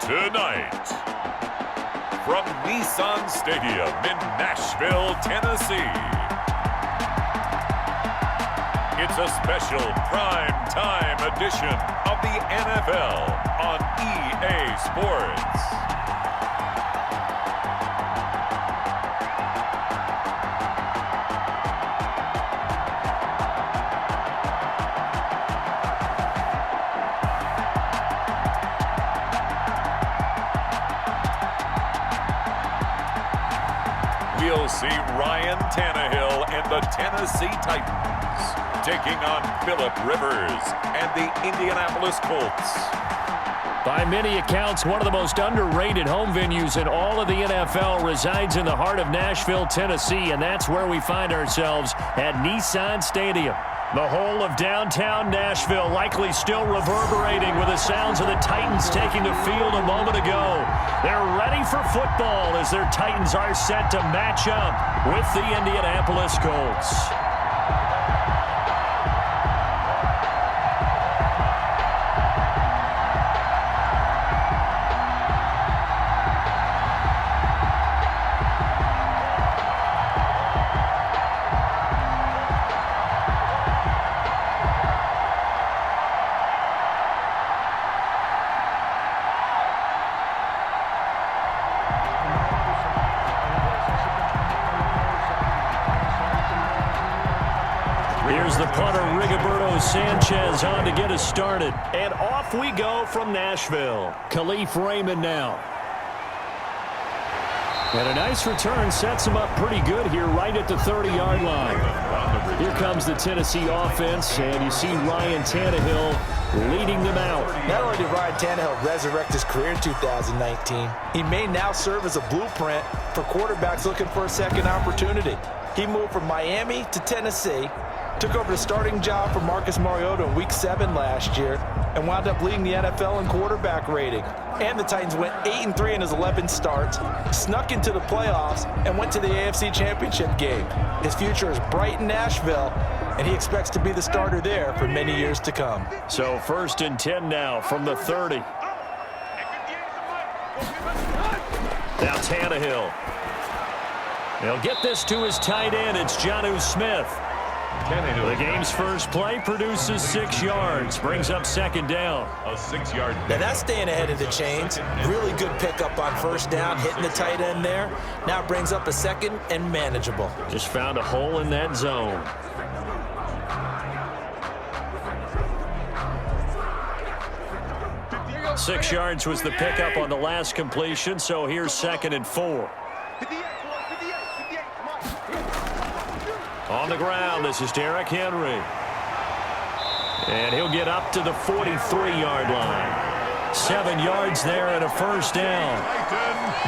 Tonight, from Nissan Stadium in Nashville, Tennessee, it's a special prime time edition of the NFL on EA Sports. We'll see Ryan Tannehill and the Tennessee Titans taking on Phillip Rivers and the Indianapolis Colts. By many accounts, one of the most underrated home venues in all of the NFL resides in the heart of Nashville, Tennessee, and that's where we find ourselves at Nissan Stadium. The whole of downtown Nashville likely still reverberating with the sounds of the Titans taking the field a moment ago. They're ready for football as their Titans are set to match up with the Indianapolis Colts. Here's the punter, Rigoberto Sanchez, on to get us started. And off we go from Nashville. Khalif Raymond now. And a nice return sets him up pretty good here right at the 30-yard line. Here comes the Tennessee offense, and you see Ryan Tannehill leading them out. Not only did Ryan Tannehill resurrect his career in 2019, he may now serve as a blueprint for quarterbacks looking for a second opportunity. He moved from Miami to Tennessee, took over the starting job for Marcus Mariota in Week 7 last year, and wound up leading the NFL in quarterback rating. And the Titans went 8-3 in his 11 starts, snuck into the playoffs, and went to the AFC Championship game. His future is bright in Nashville, and he expects to be the starter there for many years to come. So 1st and 10 now from the 30. Now Tannehill. He'll get this to his tight end. It's Jonnu Smith. The game's first play produces 6 yards, brings up 2nd down. A 6-yard. Now that's staying ahead of the chains. Really good pickup on 1st down, hitting the tight end there. Now brings up a 2nd and manageable. Just found a hole in that zone. Six yards was the pickup on the last completion, so here's 2nd and 4. On the ground, this is Derrick Henry. And he'll get up to the 43-yard line. 7 yards there and a 1st down.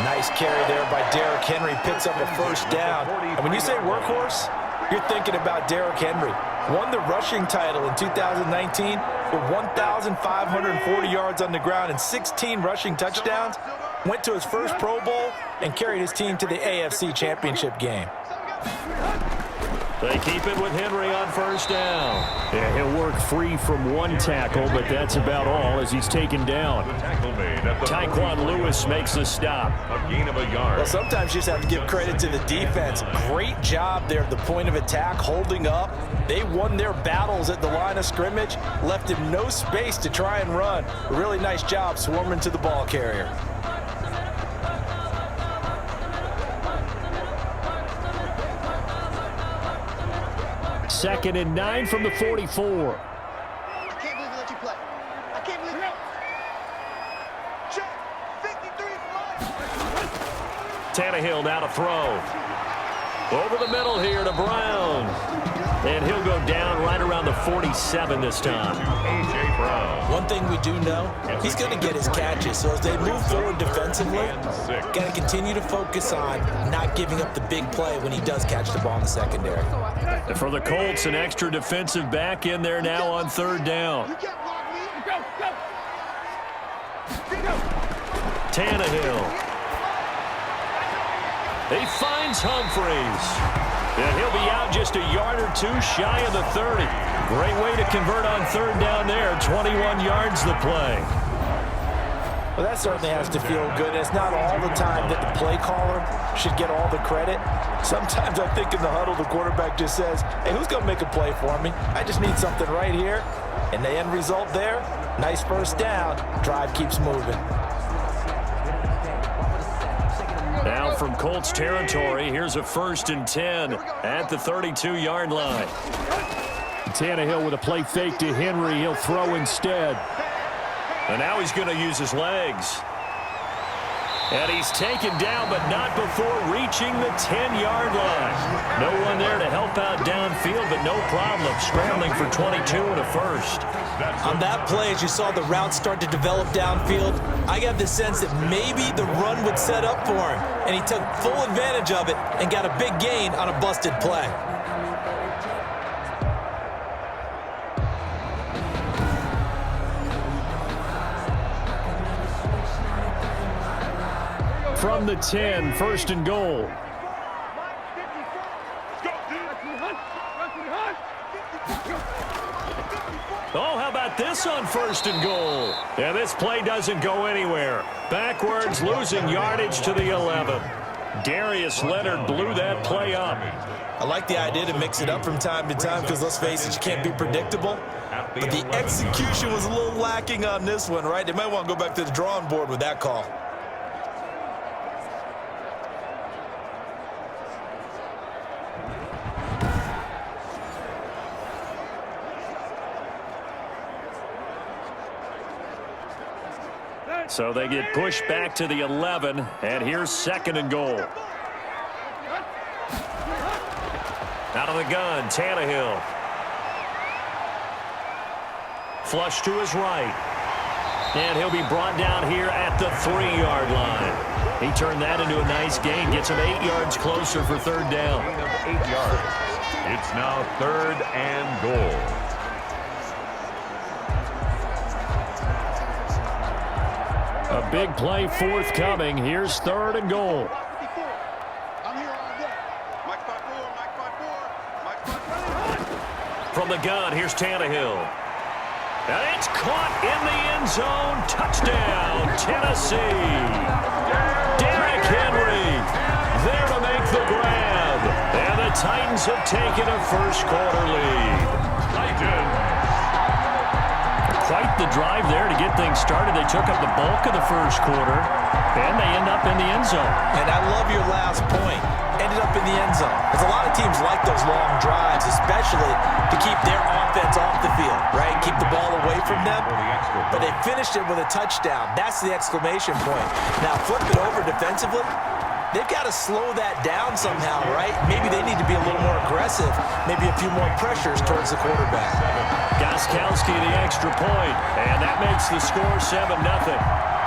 Nice carry there by Derrick Henry. Picks up a 1st down. And when you say workhorse, you're thinking about Derrick Henry. Won the rushing title in 2019 with 1,540 yards on the ground and 16 rushing touchdowns. Went to his first Pro Bowl and carried his team to the AFC Championship game. They keep it with Henry on 1st down. Yeah, he'll work free from one tackle, but that's about all as he's taken down. Tyquan Lewis makes the stop. A gain of a yard. Well, sometimes you just have to give credit to the defense. Great job there at the point of attack, holding up. They won their battles at the line of scrimmage, left him no space to try and run. A really nice job swarming to the ball carrier. Second and 9 from the 44. I can't believe we let you play. I can't believe it. Check. 53 Tannehill now to throw. Over the middle here to Brown. And he'll go down right around the 47 this time. A.J. Brown. One thing we do know, he's going to get his catches. So as they move forward defensively, got to continue to focus on not giving up the big play when he does catch the ball in the secondary. And for the Colts, an extra defensive back in there now on 3rd down. Tannehill. He finds Humphreys. And he'll be out just a yard or 2 shy of the 30. Great way to convert on 3rd down there. 21 yards the play. Well, that certainly has to feel good. It's not all the time that the play caller should get all the credit. Sometimes I think in the huddle, the quarterback just says, hey, who's going to make a play for me? I just need something right here. And the end result there, nice first down. Drive keeps moving. Now from Colts territory, here's a 1st and 10 at the 32-yard line. Tannehill with a play fake to Henry. He'll throw instead. And now he's going to use his legs. And he's taken down, but not before reaching the 10-yard line. No one there to help out downfield, but no problem scrambling for 22 and a first. On that play, as you saw the route start to develop downfield, I got the sense that maybe the run would set up for him. And he took full advantage of it and got a big gain on a busted play. From the 10, 1st and goal. Oh, how about this on 1st and goal? Yeah, this play doesn't go anywhere. Backwards, losing yardage to the 11. Darius Leonard blew that play up. I like the idea to mix it up from time to time because, let's face it, you can't be predictable. But the execution was a little lacking on this one, right? They might want to go back to the drawing board with that call. So they get pushed back to the 11, and here's 2nd and goal. Out of the gun, Tannehill. Flush to his right. And he'll be brought down here at the 3-yard line. He turned that into a nice gain, gets him 8 yards closer for 3rd down. 8 yards. It's now 3rd and goal. A big play forthcoming. Here's 3rd and goal. From the gun, here's Tannehill. And it's caught in the end zone. Touchdown, Tennessee. Derrick Henry there to make the grab. And the Titans have taken a first-quarter lead. Quite the drive there to get things started. They took up the bulk of the first quarter, and they end up in the end zone. And I love your last point. Ended up in the end zone. Because a lot of teams like those long drives, especially to keep their offense off the field, right? Keep the ball away from them. But they finished it with a touchdown. That's the exclamation point. Now flip it over defensively. They've got to slow that down somehow, right? Maybe they need to be a little more aggressive. Maybe a few more pressures towards the quarterback. Gostkowski the extra point, and that makes the score 7-0.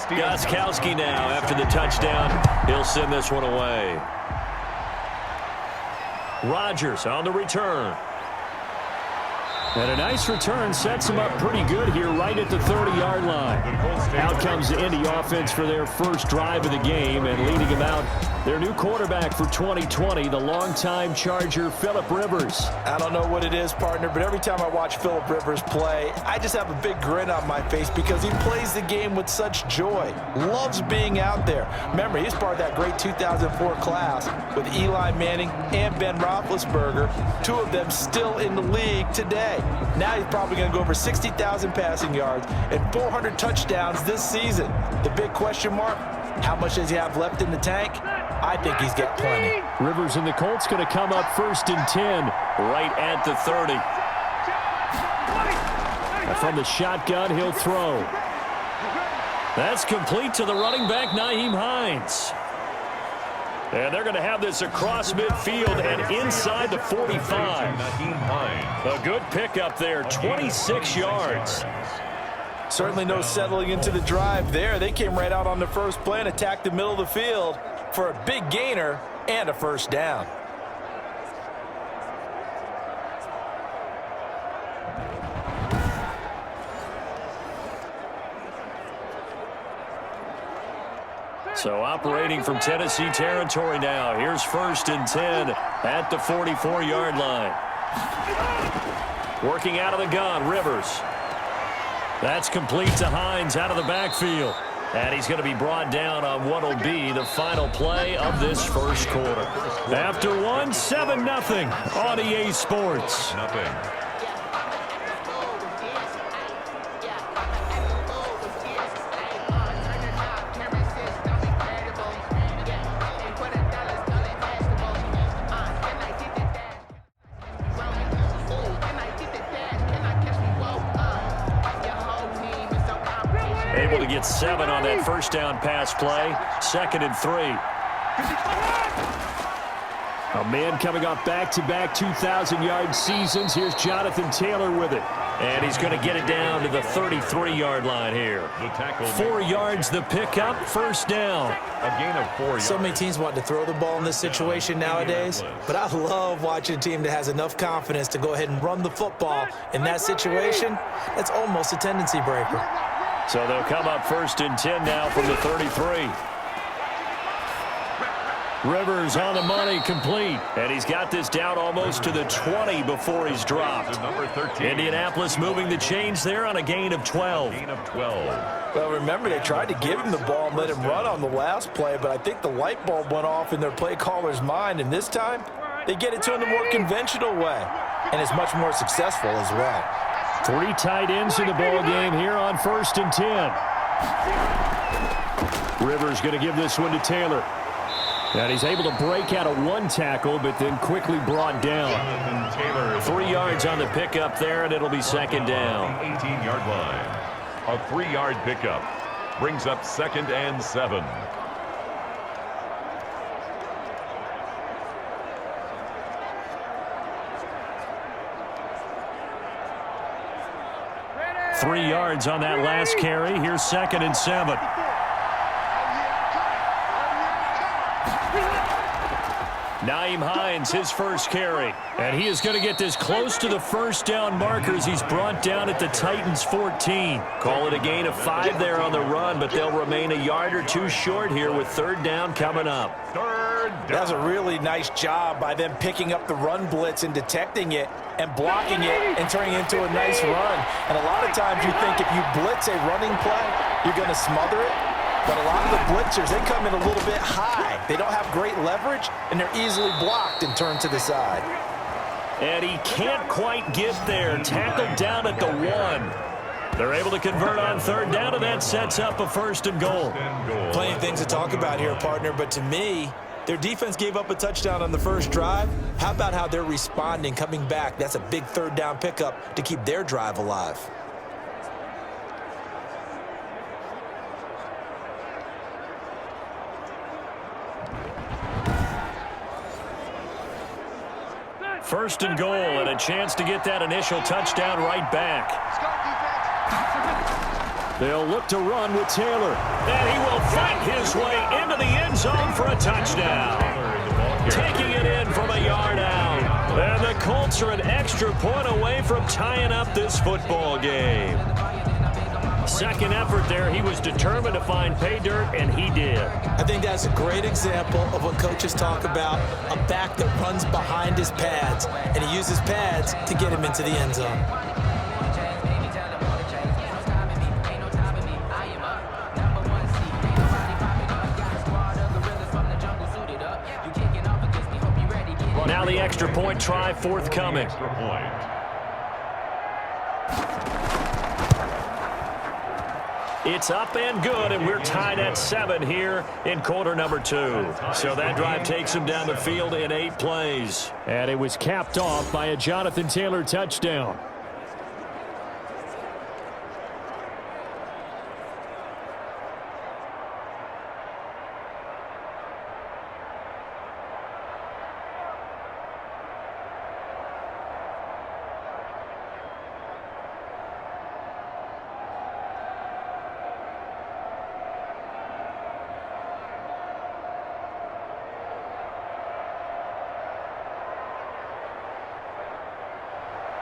Gostkowski now after the touchdown. He'll send this one away. Rodgers on the return. And a nice return sets him up pretty good here right at the 30-yard line. Out comes the Indy offense for their first drive of the game, and leading him out, their new quarterback for 2020, the longtime Charger, Phillip Rivers. I don't know what it is, partner, but every time I watch Phillip Rivers play, I just have a big grin on my face because he plays the game with such joy. Loves being out there. Remember, he's part of that great 2004 class with Eli Manning and Ben Roethlisberger, two of them still in the league today. Now he's probably going to go over 60,000 passing yards and 400 touchdowns this season. The big question mark, how much does he have left in the tank? I think he's got plenty. Rivers and the Colts going to come up 1st and 10 right at the 30. And from the shotgun, he'll throw. That's complete to the running back, Nyheim Hines. And they're going to have this across midfield and inside the 45. A good pickup there, 26 yards. Certainly no settling into the drive there. They came right out on the first play and attacked the middle of the field for a big gainer and a first down. So operating from Tennessee territory now. Here's 1st and 10 at the 44-yard line. Working out of the gun, Rivers. That's complete to Hines out of the backfield. And he's going to be brought down on what will be the final play of this first quarter. After one, 7-0 on EA Sports. Able to get 7 on that first down pass play. 2nd and 3. A man coming off back-to-back 2,000-yard seasons. Here's Jonathan Taylor with it. And he's going to get it down to the 33-yard line here. 4 yards the pickup, first down. A gain of 4 yards. So many teams want to throw the ball in this situation nowadays, but I love watching a team that has enough confidence to go ahead and run the football. In that situation, that's almost a tendency breaker. So they'll come up 1st and 10 now from the 33. Rivers on the money, complete. And he's got this down almost to the 20 before he's dropped. Indianapolis moving the chains there on a gain of 12. Well, remember, they tried to give him the ball and let him run on the last play, but I think the light bulb went off in their play caller's mind, and this time they get it to him the more conventional way, and it's much more successful as well. 3 tight ends in the ball game here on 1st and 10. Rivers going to give this one to Taylor. And he's able to break out of 1 tackle, but then quickly brought down. 3 yards on the pickup there, and it'll be 2nd down. 18-yard line. A 3-yard pickup brings up 2nd and 7. Three yards on that last carry. Here's 2nd and 7. Nyheim Hines, his first carry. And he is going to get this close to the first down markers. He's brought down at the Titans 14. Call it a gain of 5 there on the run, but they'll remain a yard or 2 short here with 3rd down coming up. That was a really nice job by them picking up the run blitz and detecting it and blocking it and turning it into a nice run. And a lot of times you think if you blitz a running play, you're going to smother it. But a lot of the blitzers, they come in a little bit high. They don't have great leverage, and they're easily blocked and turned to the side. And he can't quite get there. Tackled down at the 1. They're able to convert on 3rd down, and that sets up a 1st and goal. Plenty of things to talk about here, partner, but to me, their defense gave up a touchdown on the first drive. How about how they're responding, coming back? That's a big 3rd down pickup to keep their drive alive. First and goal, and a chance to get that initial touchdown right back. They'll look to run with Taylor. And he will fight his way into the end zone for a touchdown. Taking it in from a yard out. And the Colts are an extra point away from tying up this football game. Second effort there. He was determined to find pay dirt, and he did. I think that's a great example of what coaches talk about, a back that runs behind his pads, and he uses pads to get him into the end zone. Now the extra point try forthcoming. It's up and good, and we're tied at 7 here in quarter number 2. So that drive takes him down the field in 8 plays. And it was capped off by a Jonathan Taylor touchdown.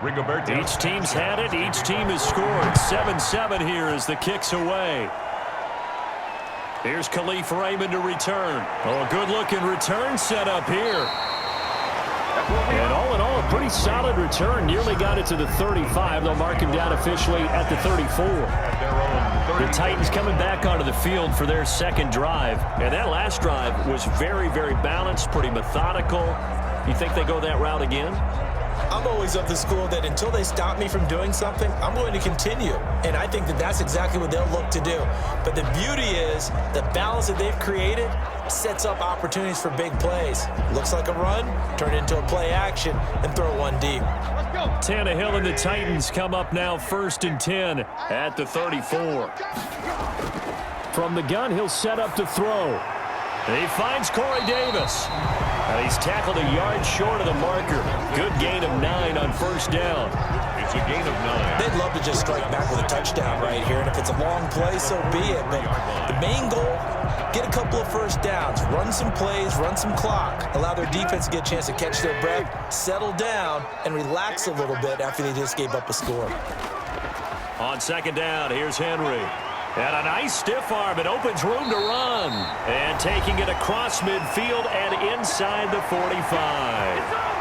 Each team's had it. Each team has scored. 7-7 here as the kick's away. Here's Khalif Raymond to return. Oh, a good-looking return set up here. And all in all, a pretty solid return. Nearly got it to the 35. They'll mark him down officially at the 34. The Titans coming back onto the field for their second drive. And that last drive was very, very balanced, pretty methodical. You think they go that route again? I'm always of the school that until they stop me from doing something, I'm going to continue. And I think that that's exactly what they'll look to do. But the beauty is the balance that they've created sets up opportunities for big plays. Looks like a run, turn it into a play action, and throw one deep. Tannehill and the Titans come up now 1st and 10 at the 34. From the gun, he'll set up to throw. He finds Corey Davis. And he's tackled a yard short of the marker. Good gain of 9 on 1st down. It's a gain of 9. They'd love to just strike back with a touchdown right here. And if it's a long play, so be it. But the main goal, get a couple of 1st downs. Run some plays, run some clock. Allow their defense to get a chance to catch their breath, settle down, and relax a little bit after they just gave up a score. On 2nd down, here's Henry. And a nice stiff arm. It opens room to run. And taking it across midfield and inside the 45.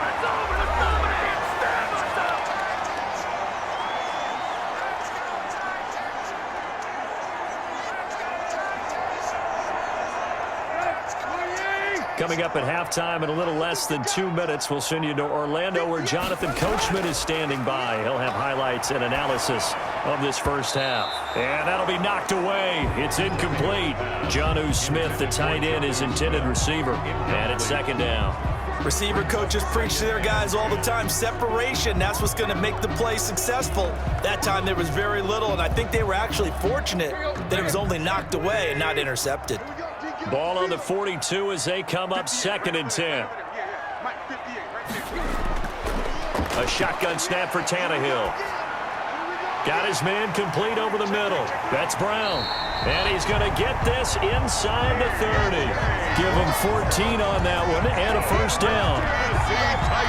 Coming up at halftime in a little less than 2 minutes, we'll send you to Orlando where Jonathan Coachman is standing by. He'll have highlights and analysis of this first half. And that'll be knocked away. It's incomplete. Jonnu Smith, the tight end, is intended receiver. And it's 2nd down. Receiver coaches preach to their guys all the time. Separation, that's what's going to make the play successful. That time there was very little, and I think they were actually fortunate that it was only knocked away and not intercepted. Ball on the 42 as they come up 2nd and 10. A shotgun snap for Tannehill. Got his man complete over the middle. That's Brown. And he's going to get this inside the 30. Give him 14 on that one and a 1st down.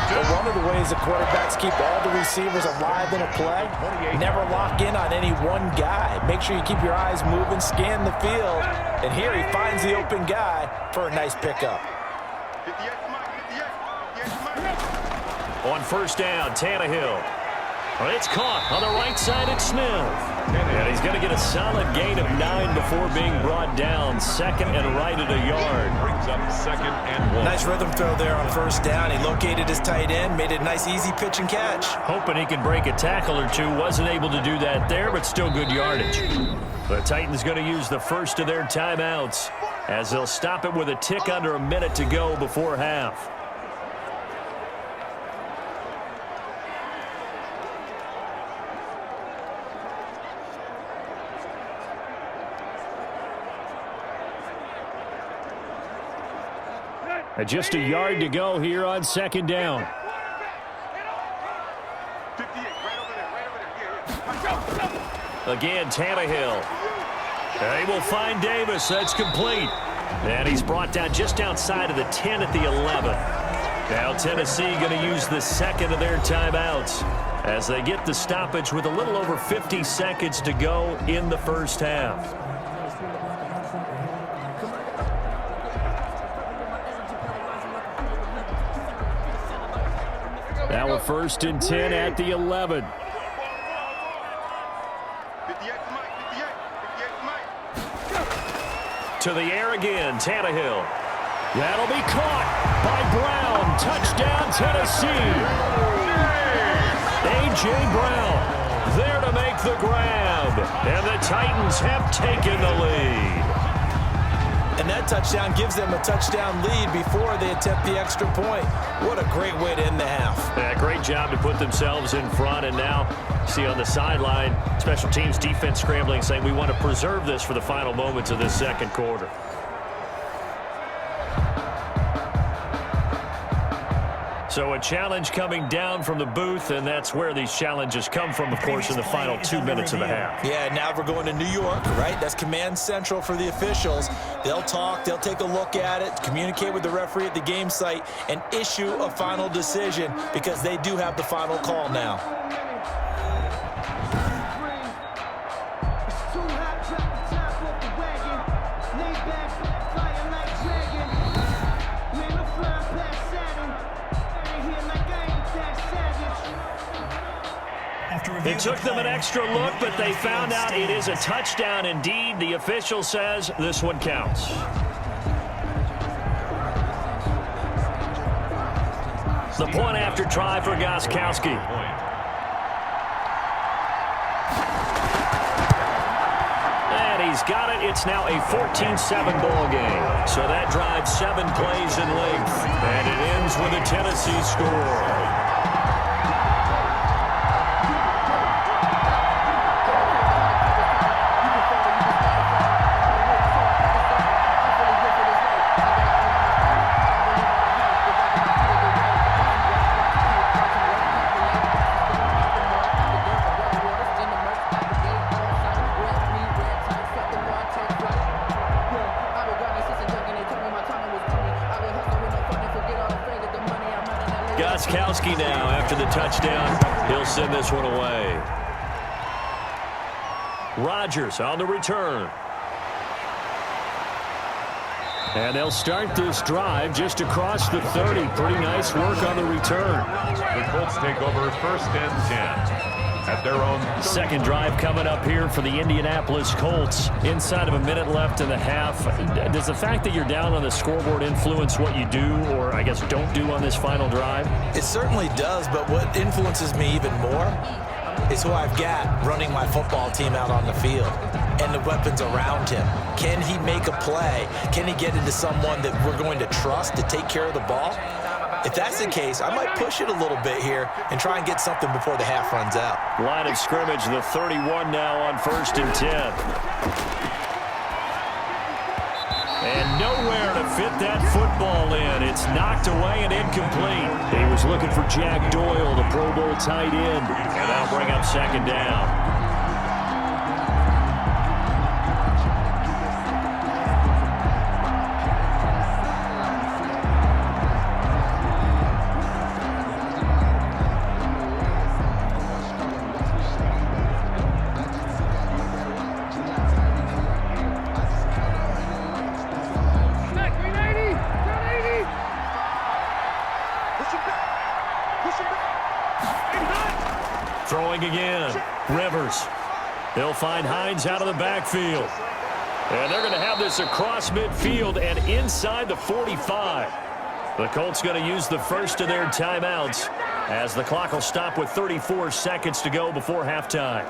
Well, one of the ways the quarterbacks keep all the receivers alive in a play, never lock in on any one guy. Make sure you keep your eyes moving, scan the field, and here he finds the open guy for a nice pickup. On 1st down, Tannehill. It's caught on the right side at Smith. And he's going to get a solid gain of 9 before being brought down. 2nd and right at a yard. Brings up 2nd and 1. Nice rhythm throw there on 1st down. He located his tight end, made it a nice easy pitch and catch. Hoping he could break a tackle or two. Wasn't able to do that there, but still good yardage. The Titans going to use the first of their timeouts as they'll stop it with a tick under a minute to go before half. Just a yard to go here on 2nd down. Again, Tannehill. They will find Davis. That's complete. And he's brought down just outside of the 10 at the 11. Now Tennessee going to use the 2nd of their timeouts as they get the stoppage with a little over 50 seconds to go in the first half. Now a 1st and 10 at the 11. To the air again, Tannehill. That'll be caught by Brown. Touchdown, Tennessee. A.J. Brown there to make the grab. And the Titans have taken the lead. And that touchdown gives them a touchdown lead before they attempt the extra point. What a great way to end the half. Yeah, great job to put themselves in front. And now, see on the sideline, special teams defense scrambling, saying we want to preserve this for the final moments of this 2nd quarter. So a challenge coming down from the booth, and that's where these challenges come from, of course, in the final 2 minutes of the half. Yeah, now we're going to New York, right? That's command central for the officials. They'll talk, they'll take a look at it, communicate with the referee at the game site, and issue a final decision because they do have the final call now. It took them an extra look, but they found out it is a touchdown indeed. The official says this one counts. The point after try for Gostkowski. And he's got it. It's now a 14-7 ball game. So that drives 7 plays in length. And it ends with a Tennessee score. Gostkowski now after the touchdown. He'll send this one away. Rodgers on the return. And they'll start this drive just across the 30. Pretty nice work on the return. The Colts take over 1st and 10 at their own. Second drive coming up here for the Indianapolis Colts. Inside of a minute left in the half. Does the fact that you're down on the scoreboard influence what you do, or I guess don't do on this final drive? It certainly does, but what influences me even more is who I've got running my football team out on the field and the weapons around him. Can he make a play? Can he get into someone that we're going to trust to take care of the ball? If that's the case, I might push it a little bit here and try and get something before the half runs out. Line of scrimmage, the 31 now on 1st and 10. And nowhere to fit that football in. It's knocked away and incomplete. He was looking for Jack Doyle, the Pro Bowl tight end. And that'll bring up 2nd down. Throwing again. Rivers. They'll find Hines out of the backfield. And they're going to have this across midfield and inside the 45. The Colts going to use the first of their timeouts as the clock will stop with 34 seconds to go before halftime.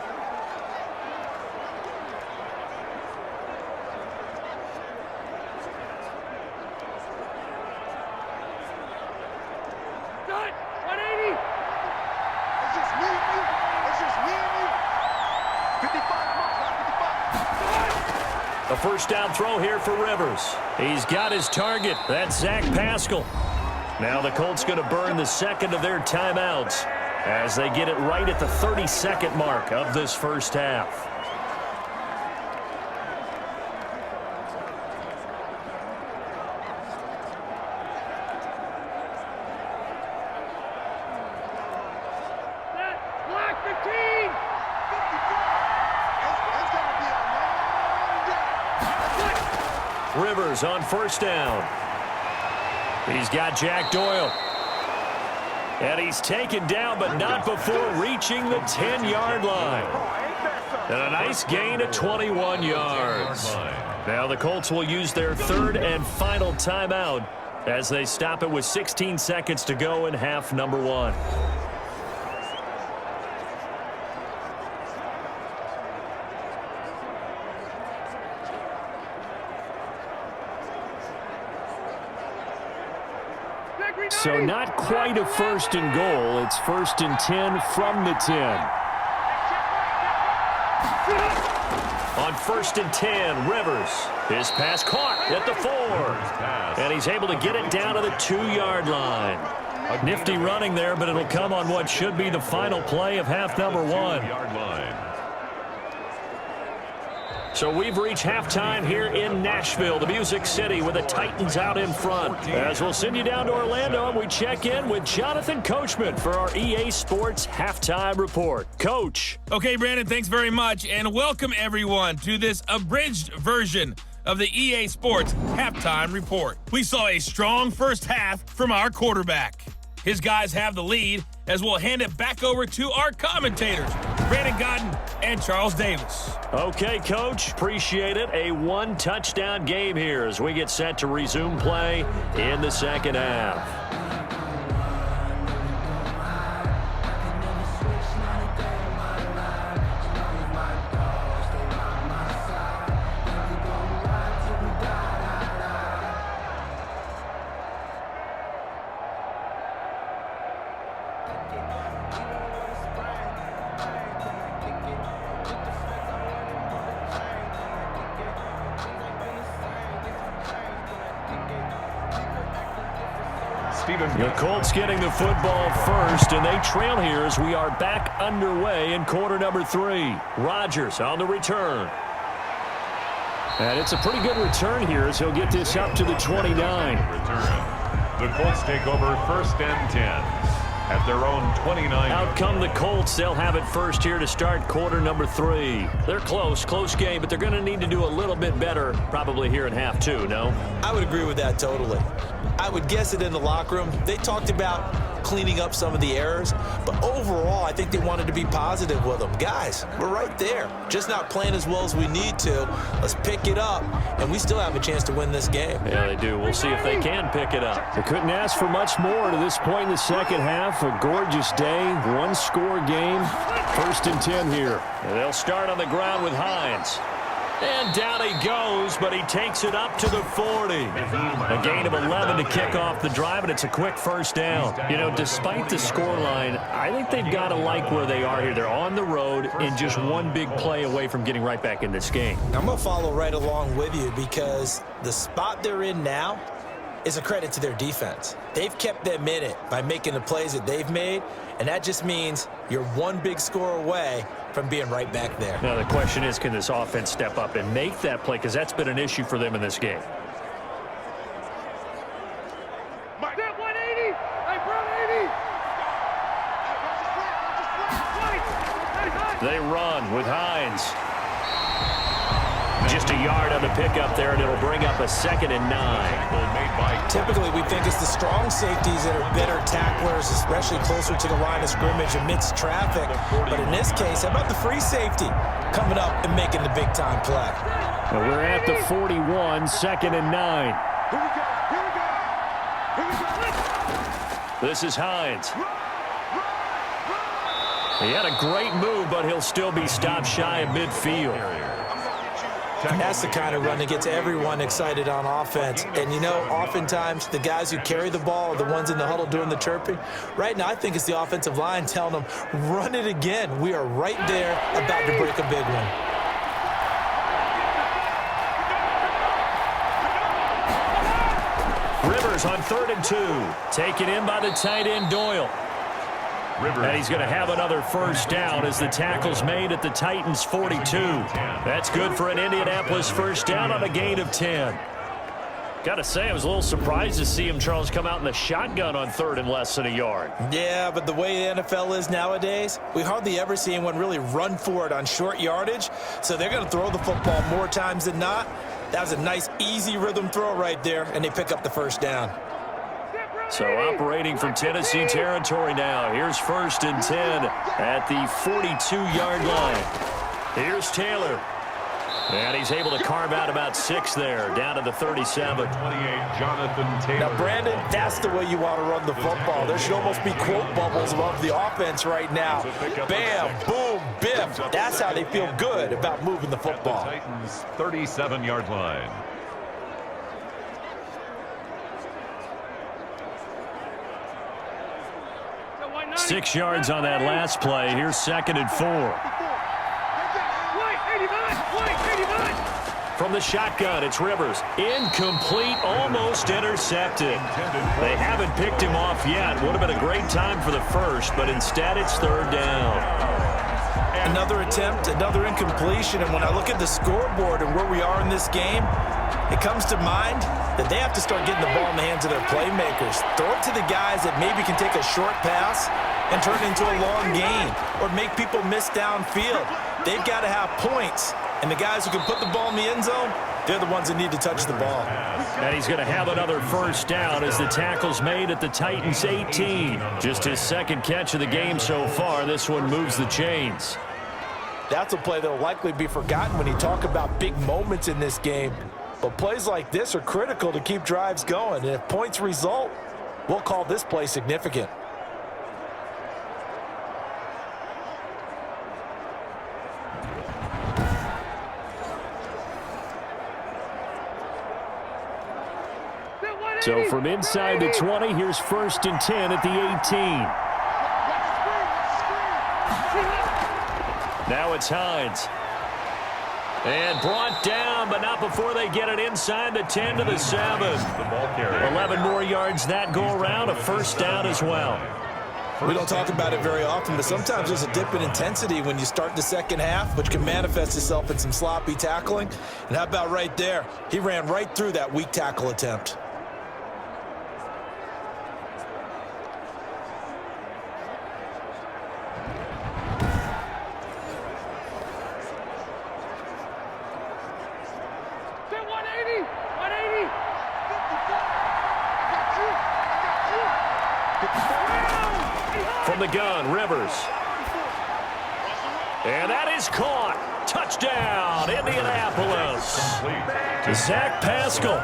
A first down throw here for Rivers. He's got his target. That's Zach Pascal. Now the Colts going to burn the second of their timeouts as they get it right at the 30-second mark of this first half. Rivers on first down. He's got Jack Doyle. And he's taken down, but not before reaching the 10-yard line. And a nice gain of 21 yards. Now the Colts will use their third and final timeout as they stop it with 16 seconds to go in half number 1. So not quite a first and goal. It's 1st and 10 from the 10. On 1st and 10, Rivers. His pass caught at the 4. And he's able to get it down to the 2-yard line. Nifty running there, but it'll come on what should be the final play of half number 1. So we've reached halftime here in Nashville, the Music City, with the Titans out in front. As we'll send you down to Orlando, and we check in with Jonathan Coachman for our EA Sports Halftime Report. Coach. Okay, Brandon, thanks very much, and welcome everyone to this abridged version of the EA Sports Halftime Report. We saw a strong first half from our quarterback. His guys have the lead as we'll hand it back over to our commentators, Brandon Godden and Charles Davis. Okay, Coach, appreciate it. A one-touchdown game here as we get set to resume play in the second half. The Colts getting the football first, and they trail here as we are back underway in quarter number 3. Rodgers on the return. And it's a pretty good return here as he'll get this up to the 29. The Colts take over first and 10 at their own 29. Out come the Colts. They'll have it first here to start quarter number 3. They're close game, but they're going to need to do a little bit better probably here in half 2, no? I would agree with that totally. I would guess it in the locker room. They talked about cleaning up some of the errors, but overall, I think they wanted to be positive with them. Guys, we're right there. Just not playing as well as we need to. Let's pick it up, and we still have a chance to win this game. Yeah, they do. We'll see if they can pick it up. They couldn't ask for much more to this point in the second half. A gorgeous day, one-score game. First and 10 here. And they'll start on the ground with Hines. And down he goes, but he takes it up to the 40. A gain of 11 to kick off the drive, and it's a quick first down. You know, despite the scoreline, I think they've got to like where they are here. They're on the road and just one big play away from getting right back in this game. I'm going to follow right along with you because the spot they're in now is a credit to their defense. They've kept them in it by making the plays that they've made, and that just means you're one big score away from being right back there. Now the question is, can this offense step up and make that play? Because that's been an issue for them in this game. Step 180! Hey, bro, 80! They run with Hines. Just a yard on the pickup there, and it'll bring up a 2nd and 9. Typically, we think it's the strong safeties that are better tacklers, especially closer to the line of scrimmage amidst traffic. But in this case, how about the free safety coming up and making the big-time play? Well, we're at the 41, 2nd and 9. This is Hines. He had a great move, but he'll still be stopped shy of midfield. And that's the kind of run that gets everyone excited on offense. And, you know, oftentimes the guys who carry the ball are the ones in the huddle doing the chirping. Right now, I think it's the offensive line telling them, run it again. We are right there about to break a big one. Rivers on 3rd and 2. Taken in by the tight end, Doyle. And he's going to have another first down as the tackle's made at the Titans' 42. That's good for an Indianapolis first down on a gain of 10. Got to say, I was a little surprised to see him, Charles, come out in the shotgun on 3rd and less than a yard. Yeah, but the way the NFL is nowadays, we hardly ever see anyone really run for it on short yardage. So they're going to throw the football more times than not. That was a nice, easy rhythm throw right there, and they pick up the first down. So operating from Tennessee territory now. Here's 1st and 10 at the 42-yard line. Here's Taylor. And he's able to carve out about 6 there, down to the 37. Jonathan Taylor. Now, Brandon, that's the way you want to run the football. There should almost be quote bubbles above the offense right now. Bam, boom, biff. That's how they feel good about moving the football. Titans 37-yard line. – 6 yards on that last play. Here's 2nd and 4. From the shotgun, it's Rivers. Incomplete, almost intercepted. They haven't picked him off yet. Would have been a great time for the first, but instead it's third down. Another attempt, another incompletion, and when I look at the scoreboard and where we are in this game, it comes to mind that they have to start getting the ball in the hands of their playmakers. Throw it to the guys that maybe can take a short pass and turn it into a long gain or make people miss downfield. They've got to have points, and the guys who can put the ball in the end zone, they're the ones that need to touch the ball. And he's going to have another first down as the tackle's made at the Titans' 18. Just his second catch of the game so far. This one moves the chains. That's a play that will likely be forgotten when you talk about big moments in this game. But plays like this are critical to keep drives going. And if points result, we'll call this play significant. So from inside the 20, here's 1st and 10 at the 18. Now it's Hines. And brought down, but not before they get it inside the 10 to the 7. 11 more yards that go around, a first down as well. We don't talk about it very often, but sometimes there's a dip in intensity when you start the second half, which can manifest itself in some sloppy tackling. And how about right there? He ran right through that weak tackle attempt. From the gun, Rivers. And that is caught. Touchdown, Indianapolis. Zach Pascal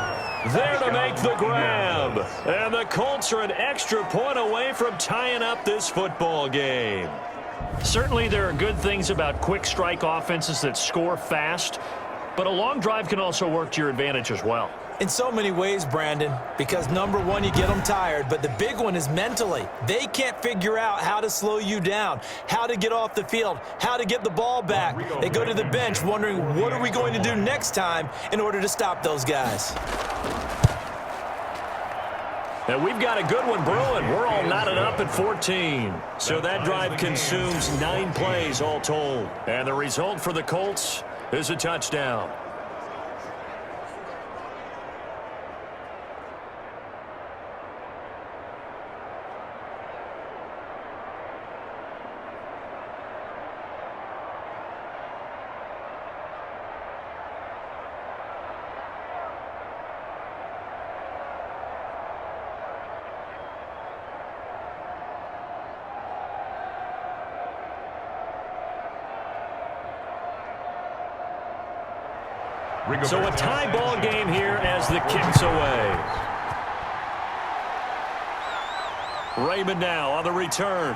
there to make the grab. And the Colts are an extra point away from tying up this football game. Certainly there are good things about quick strike offenses that score fast, but a long drive can also work to your advantage as well. In so many ways, Brandon, because number one, you get them tired, but the big one is mentally. They can't figure out how to slow you down, how to get off the field, how to get the ball back. They go to the bench wondering, what are we going to do next time in order to stop those guys? And we've got a good one brewing. We're all knotted up at 14. So that drive consumes 9 plays all told. And the result for the Colts is a touchdown. So a tie ball game here as the kick's away. Raymond now on the return.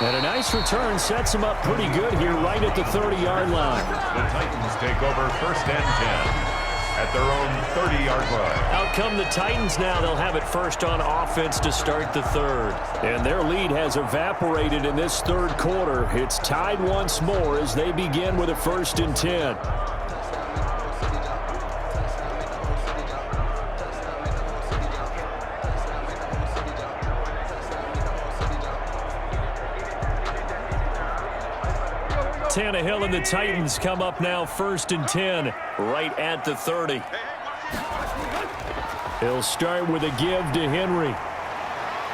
And a nice return sets him up pretty good here right at the 30-yard line. The Titans take over 1st and 10 at their own 30-yard line. Out come the Titans now. They'll have it first on offense to start the third. And their lead has evaporated in this third quarter. It's tied once more as they begin with a 1st and 10. Tannehill and the Titans come up now 1st and 10 right at the 30. He'll start with a give to Henry.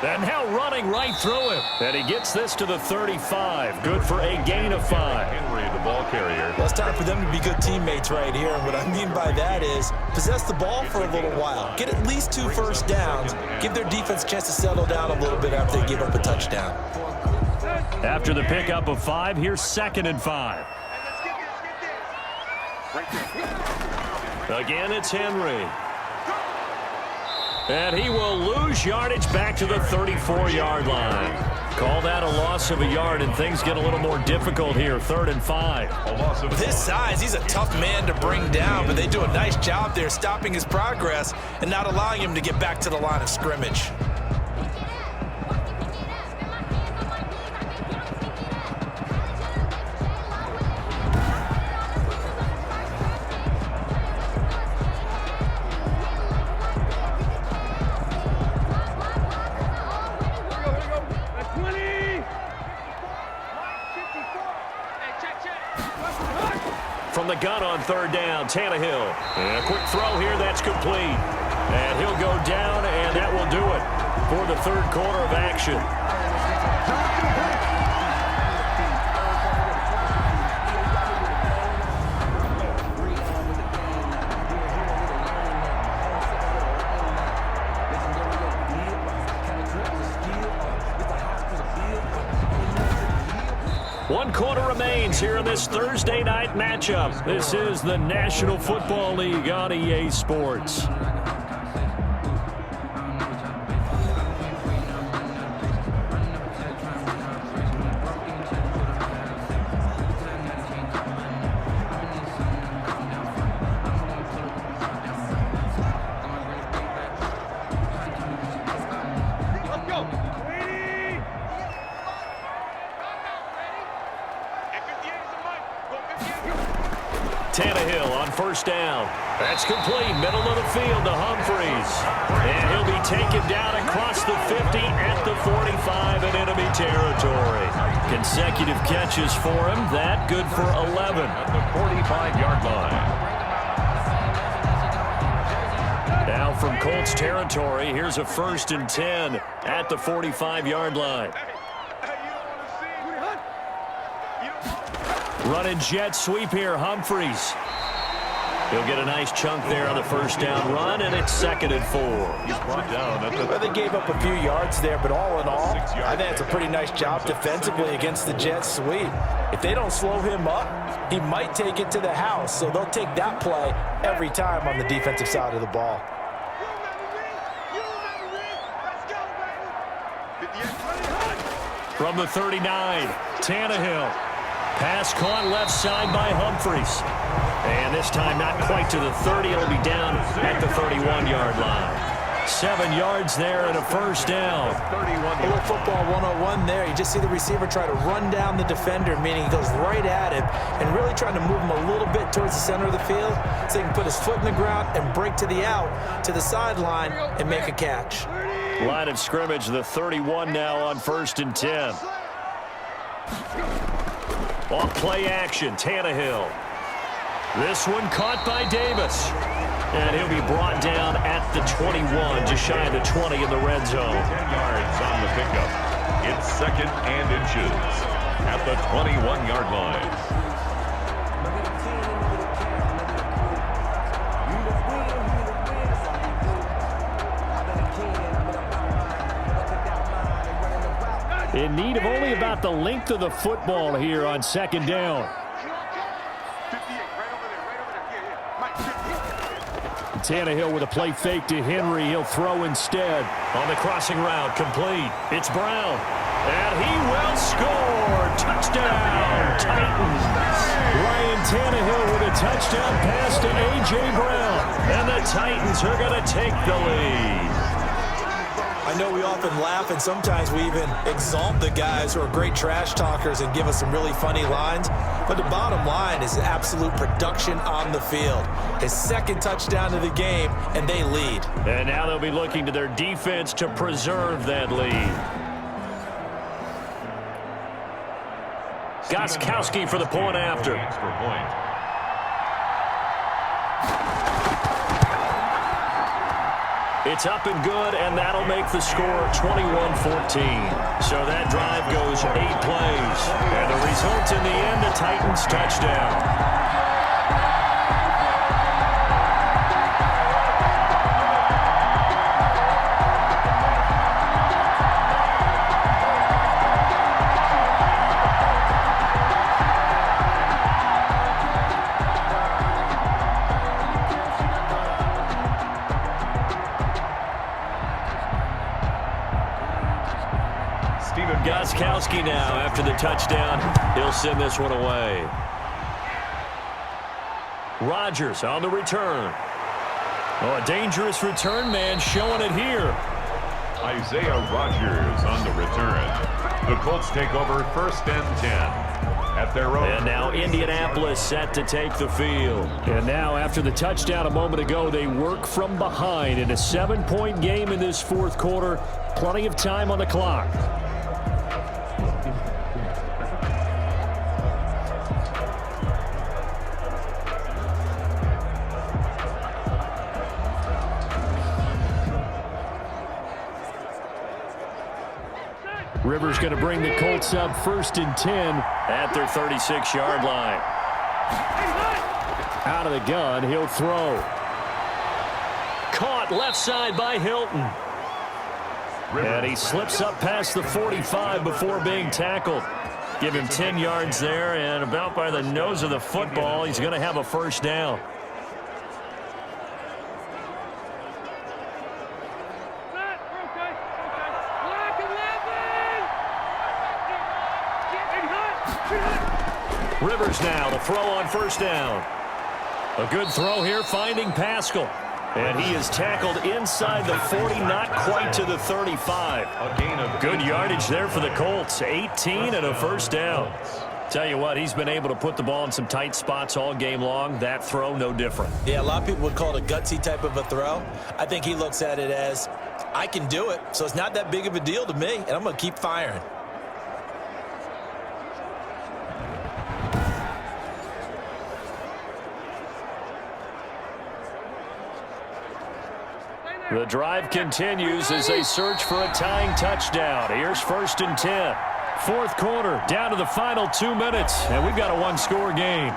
And now running right through him. And he gets this to the 35. Good for a gain of 5. Henry, the ball carrier. Well, it's time for them to be good teammates right here. And what I mean by that is possess the ball for a little while. Get at least 2 first downs. Give their defense a chance to settle down a little bit after they give up a touchdown. After the pickup of 5, here's 2nd and 5. Again, it's Henry. And he will lose yardage back to the 34-yard line. Call that a loss of a yard, and things get a little more difficult here. 3rd and 5. With his size, he's a tough man to bring down, but they do a nice job there stopping his progress and not allowing him to get back to the line of scrimmage. from the gun on third down. Tannehill. And a quick throw here. That's complete. And he'll go down, and that will do it for the third quarter of action. One quarter remains here in this Thursday night matchup. This is the National Football League on EA Sports. Tannehill on first down. That's complete. Middle of the field to Humphries. And he'll be taken down across the 50 at the 45 in enemy territory. Consecutive catches for him. That good for 11 at the 45-yard line. Now from Colts territory, here's a 1st and 10 at the 45-yard line. Running jet sweep here, Humphries. He'll get a nice chunk there on the first down run, and it's 2nd and 4. He's brought down at the... They gave up a few yards there, but all in all, I think it's a pretty nice job defensively against the jet sweep. If they don't slow him up, he might take it to the house, so they'll take that play every time on the defensive side of the ball. From the 39, Tannehill. Pass caught left side by Humphries. And this time not quite to the 30. It'll be down at the 31-yard line. 7 yards there and a first down. A little football 101 there. You just see the receiver try to run down the defender, meaning he goes right at him and really trying to move him a little bit towards the center of the field so he can put his foot in the ground and break to the out, to the sideline, and make a catch. Line of scrimmage, the 31 now on 1st and 10. Off play action, Tannehill. This one caught by Davis. And he'll be brought down at the 21, just shy of the 20 in the red zone. 10 yards on the pickup. It's 2nd and inches at the 21-yard line. In need of only about the length of the football here on 2nd down. Tannehill with a play fake to Henry. He'll throw instead. On the crossing route, complete. It's Brown. And he will score. Touchdown, Titans. Ryan Tannehill with a touchdown pass to A.J. Brown. And the Titans are going to take the lead. I know we often laugh, and sometimes we even exalt the guys who are great trash talkers and give us some really funny lines. But the bottom line is absolute production on the field. His 2nd touchdown of the game, and they lead. And now they'll be looking to their defense to preserve that lead. Gostkowski for the point after. It's up and good, and that'll make the score 21-14. So that drive goes 8 plays. And the result in the end, a Titans touchdown. Gostkowski now after the touchdown. He'll send this one away. Rodgers on the return. Oh, a dangerous return man showing it here. Isaiah Rodgers on the return. The Colts take over 1st and 10 at their own. And now Indianapolis set to take the field. And now after the touchdown a moment ago, they work from behind in a 7-point game in this 4th quarter. Plenty of time on the clock. Rivers going to bring the Colts up 1st and 10 at their 36-yard line. Out of the gun, he'll throw. Caught left side by Hilton. And he slips up past the 45 before being tackled. Give him 10 yards there, and about by the nose of the football, he's going to have a first down. Rivers now to throw on first down. A good throw here, finding Pascal. And he is tackled inside the 40, not quite to the 35. Good yardage there for the Colts. 18 and a first down. Tell you what, he's been able to put the ball in some tight spots all game long. That throw, no different. Yeah, a lot of people would call it a gutsy type of a throw. I think he looks at it as, I can do it, so it's not that big of a deal to me, and I'm going to keep firing. The drive continues as they search for a tying touchdown. Here's 1st and 10. Fourth quarter, down to the final 2 minutes, and we've got a one-score game.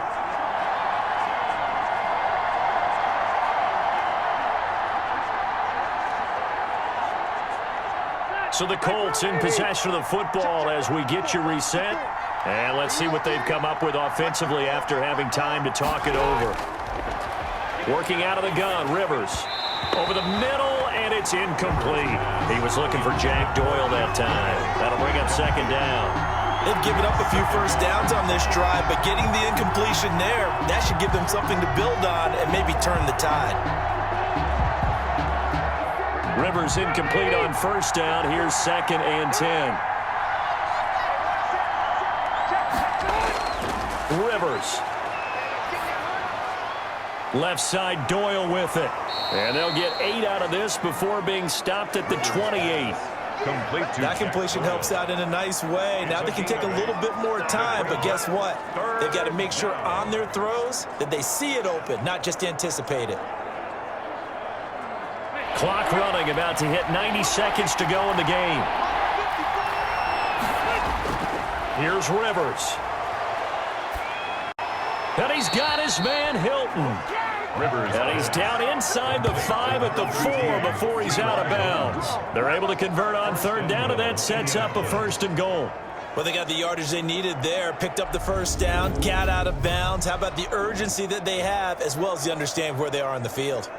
So the Colts in possession of the football as we get you reset. And let's see what they've come up with offensively after having time to talk it over. Working out of the gun, Rivers. Over the middle, and it's incomplete. He was looking for Jack Doyle that time. That'll bring up second down. They've given up a few first downs on this drive, but getting the incompletion there, that should give them something to build on and maybe turn the tide. Rivers incomplete on first down. Here's 2nd and 10. Rivers. Left side, Doyle with it. And they'll get 8 out of this before being stopped at the 28. That completion helps out in a nice way. Now they can take a little bit more time, but guess what? They've got to make sure on their throws that they see it open, not just anticipate it. Clock running, about to hit 90 seconds to go in the game. Here's Rivers. And he's got his man, Hilton. And he's down inside the 5 at the 4 before he's out of bounds. They're able to convert on third down, and that sets up a 1st and goal. Well, they got the yardage they needed there, picked up the first down, got out of bounds. How about the urgency that they have, as well as the understanding where they are on the field?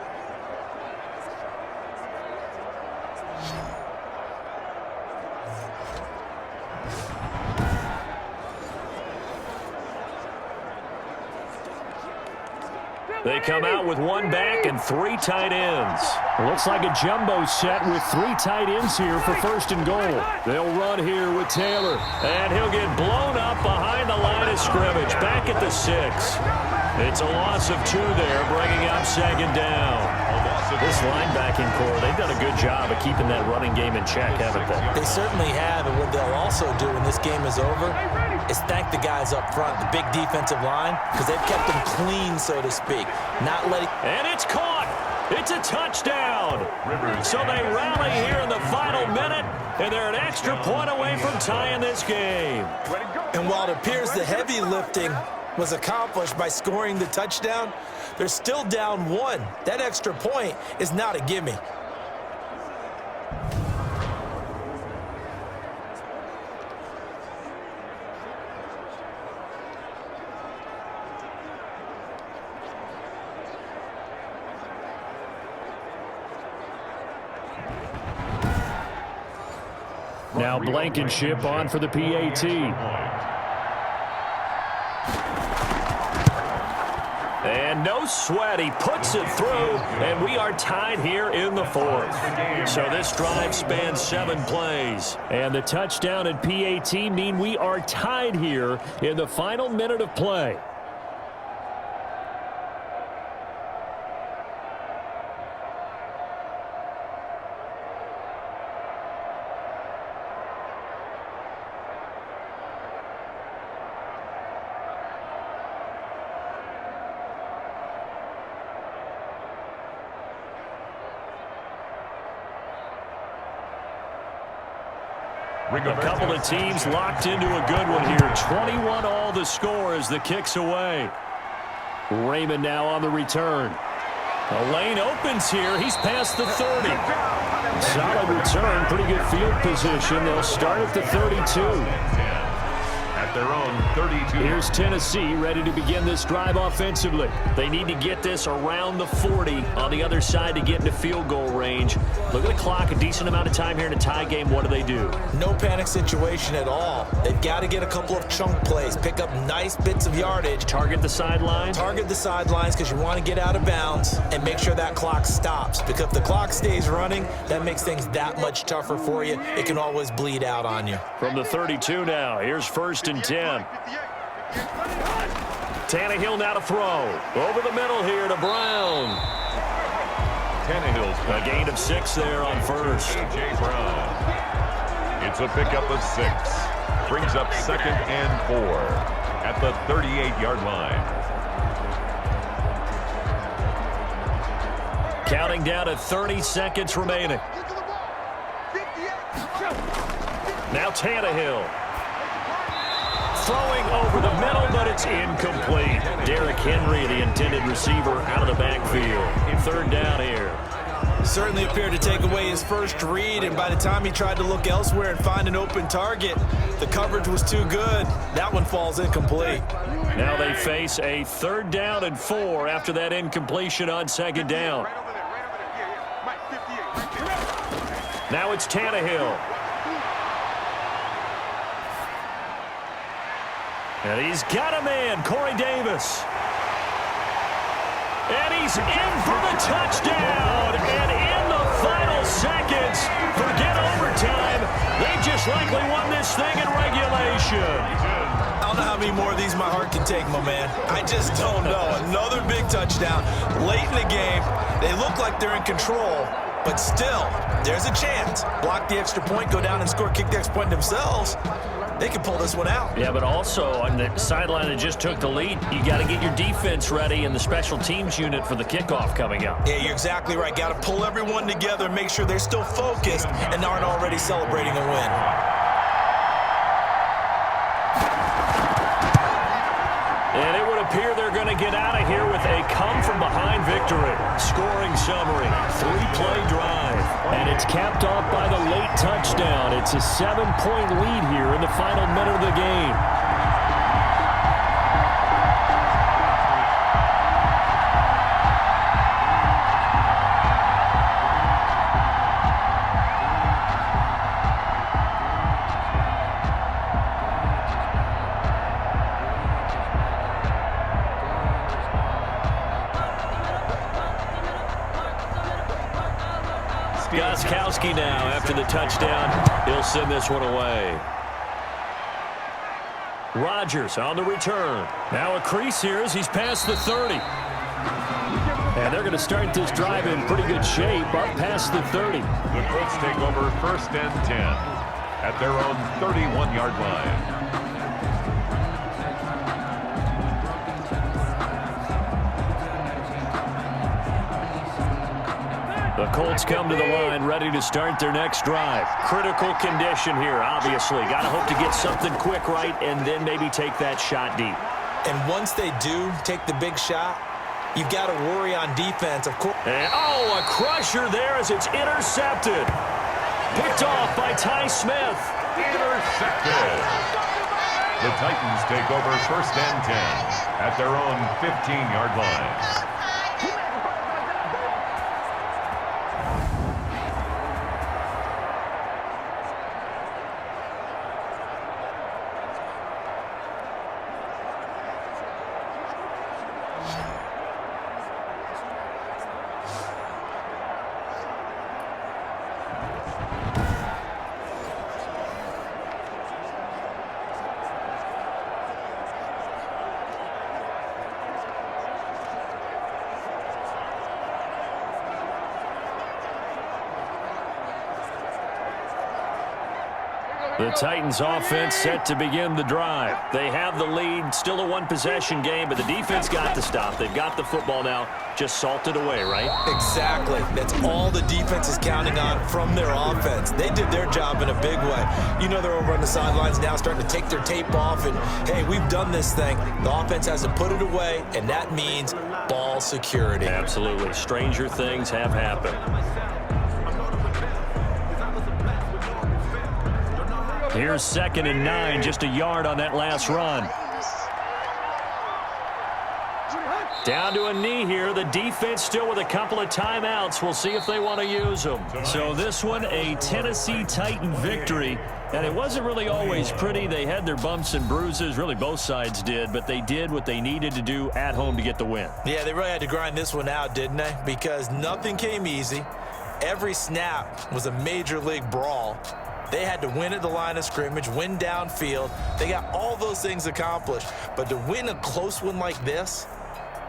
They come out with 1 back and 3 tight ends. Looks like a jumbo set with 3 tight ends here for 1st and goal. They'll run here with Taylor, and he'll get blown up behind the line of scrimmage, back at the 6. It's a loss of 2 there, bringing up 2nd down. This linebacking core, they've done a good job of keeping that running game in check, haven't they? They certainly have, and what they'll also do when this game is over is thank the guys up front, the big defensive line, because they've kept them clean, so to speak. Not letting... And it's caught! It's a touchdown! So they rally here in the final minute, and they're an extra point away from tying this game. And while it appears the heavy lifting was accomplished by scoring the touchdown, they're still down 1. That extra point is not a gimme. Now Blankenship on for the PAT. And no sweat, he puts it through, and we are tied here in the 4th. So this drive spans 7 plays. And the touchdown and PAT mean we are tied here in the final minute of play. A couple of teams locked into a good one here. 21 all the score as the kick's away. Raymond now on the return. The lane opens here. He's past the 30. Solid return. Pretty good field position. They'll start at the 32. At their own 32. Here's Tennessee ready to begin this drive offensively. They need to get this around the 40 on the other side to get into field goal range. Look at the clock, a decent amount of time here in a tie game. What do? No panic situation at all. They've got to get a couple of chunk plays, pick up nice bits of yardage. Target the sidelines? Target the sidelines because you want to get out of bounds and make sure that clock stops. Because if the clock stays running, that makes things that much tougher for you. It can always bleed out on you. From the 32 now, here's 1st and 10. Tannehill now to throw. Over the middle here to Brown. Tannehill's A gain of 6 there on first. A.J. Brown. It's a pickup of 6. Brings up 2nd and 4 at the 38-yard line. Counting down to 30 seconds remaining. Now Tannehill. Throwing over the middle, but it's incomplete. Derrick Henry, the intended receiver, out of the backfield. 3rd down here. Certainly appeared to take away his first read, and by the time he tried to look elsewhere and find an open target, the coverage was too good. That one falls incomplete. Now they face a 3rd down and 4 after that incompletion on 2nd down. Now it's Tannehill. And he's got a man, Corey Davis. And he's in for the touchdown. And in the final seconds, forget overtime. They just likely won this thing in regulation. I don't know how many more of these my heart can take, my man. I just don't know. Another big touchdown late in the game. They look like they're in control, but still, there's a chance. Block the extra point, go down and score, kick the extra point themselves. They can pull this one out. Yeah, but also on the sideline that just took the lead, you got to get your defense ready and the special teams unit for the kickoff coming up. Yeah, you're exactly right. Got to pull everyone together and make sure they're still focused and aren't already celebrating a win. And it would appear they're going to get out of here with a come-from-behind victory. Scoring summary, 3-play drive. And it's capped off by the late touchdown. It's a 7-point lead here in the final minute of the game. Gostkowski now after the touchdown. He'll send this one away. Rodgers on the return. Now a crease here as he's past the 30. And they're going to start this drive in pretty good shape up past the 30. The Colts take over 1st and 10 at their own 31-yard line. The Colts come to the line ready to start their next drive. Critical condition here, obviously. Got to hope to get something quick right and then maybe take that shot deep. And once they do take the big shot, you've got to worry on defense, of course. And, a crusher there as it's intercepted. Picked off by Ty Smith. Intercepted. The Titans take over 1st and 10 at their own 15-yard line. The Titans offense set to begin the drive. They have the lead, still a one-possession game, but the defense got the stop. They've got the football now, just salted away, right? Exactly. That's all the defense is counting on from their offense. They did their job in a big way. You know they're over on the sidelines now starting to take their tape off, and, hey, we've done this thing. The offense hasn't put it away, and that means ball security. Absolutely. Stranger things have happened. Here's 2nd and 9, just a yard on that last run. Down to a knee here. The defense still with a couple of timeouts. We'll see if they want to use them. So this one, a Tennessee Titan victory. And it wasn't really always pretty. They had their bumps and bruises. Really, both sides did. But they did what they needed to do at home to get the win. Yeah, they really had to grind this one out, didn't they? Because nothing came easy. Every snap was a major league brawl. They had to win at the line of scrimmage, win downfield. They got all those things accomplished. But to win a close one like this,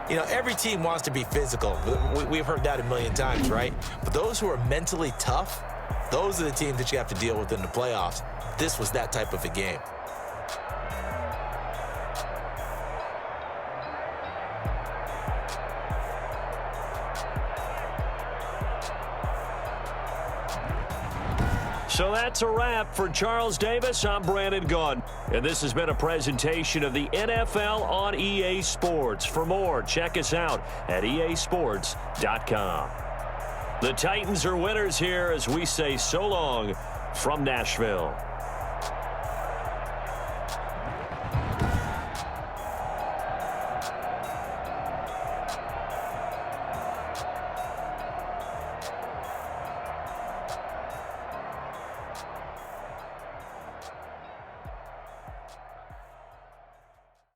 you know, every team wants to be physical. We've heard that a million times, right? But those who are mentally tough, those are the teams that you have to deal with in the playoffs. This was that type of a game. So that's a wrap for Charles Davis. I'm Brandon Gunn. And this has been a presentation of the NFL on EA Sports. For more, check us out at easports.com. The Titans are winners here as we say so long from Nashville.